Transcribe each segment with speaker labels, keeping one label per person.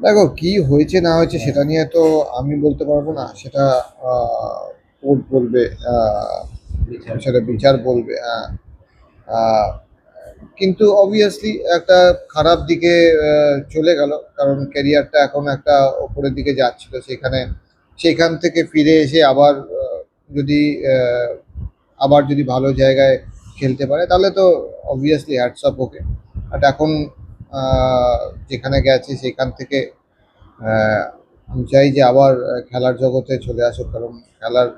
Speaker 1: দেখো কি হয়েছে না হয়েছে সেটা নিয়ে তো আমি বলতে পারবো না, সেটা কোর্ট বলবে, আহ, সেটা বিচার বলবে। আহ, কিন্তু অবভিয়াসলি একটা খারাপ দিকে চলে গেল, কারণ ক্যারিয়ারটা এখন একটা ওপরের দিকে যাচ্ছিল, সেখান থেকে ফিরে এসে আবার যদি আহ, আবার যদি ভালো জায়গায় খেলতে পারে তাহলে তো obviously hats off okay. But এখন আহ, যেখানে গেছে সেখান থেকে আহ, আমি চাই যে আবার খেলার জগতে চলে আসুক, কারণ খেলার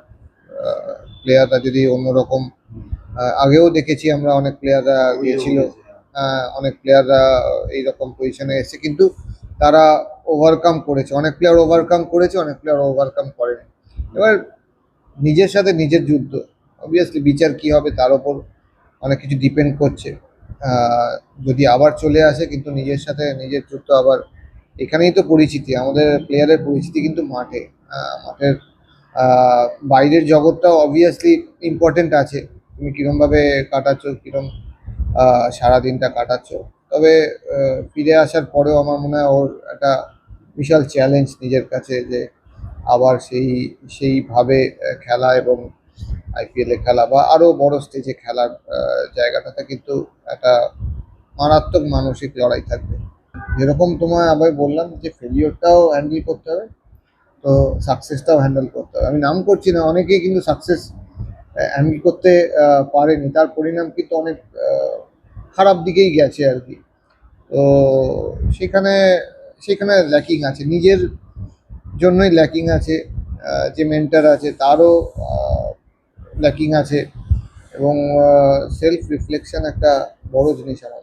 Speaker 1: প্লেয়াররা যদি অন্যরকম, আগেও দেখেছি আমরা অনেক প্লেয়াররা গিয়েছিল, অনেক প্লেয়াররা এইরকম পজিশনে এসেছে, কিন্তু তারা ওভারকাম করেছে, অনেক প্লেয়ার ওভারকাম করেছে, অনেক প্লেয়ার ওভারকাম করেনি। এবার নিজের সাথে নিজের যুদ্ধ, অবভিয়াসলি বিচার কি হবে তার ওপর অনেক কিছু ডিপেন্ড করছে। আহ, যদি আবার চলে আসে, কিন্তু নিজের সাথে নিজের যুদ্ধ আবার, এখানেই তো পরিচিতি, আমাদের প্লেয়ারের পরিচিতি কিন্তু মাঠে। মাঠের বাইরের জগৎটাও অবভিয়াসলি ইম্পর্টেন্ট আছে, তুমি কিরমভাবে কাটাচ্ছ, কিরম সারাদিনটা কাটাচ্ছ। তবে ফিরে আসার পরেও আমার মনে হয় ওর একটা বিশাল চ্যালেঞ্জ নিজের কাছে, যে আবার সেইভাবে খেলা এবং আইপিএলে খেলা বা আরো বড় স্টেজে খেলার জায়গাটাতে কিন্তু একটা মারাত্মক মানসিক লড়াই থাকবে। যেরকম তোমায় আবার বললাম যে ফেলিওরটাও হ্যান্ডেল করতে হবে, তো সাকসেসটাও হ্যান্ডেল করতে হবে। আমি নাম করছি না, অনেকেই কিন্তু সাকসেস হ্যান্ডেল করতে পারেনি, তার পরিণাম কিন্তু অনেক খারাপ দিকেই গেছে আর কি। তো সেখানে সেখানে ল্যাকিং আছে, নিজের জন্যই ল্যাকিং আছে, যে মেন্টার আছে তারও ল্যাকিং আছে, এবং সেলফ রিফ্লেকশন একটা বড় জিনিস আমার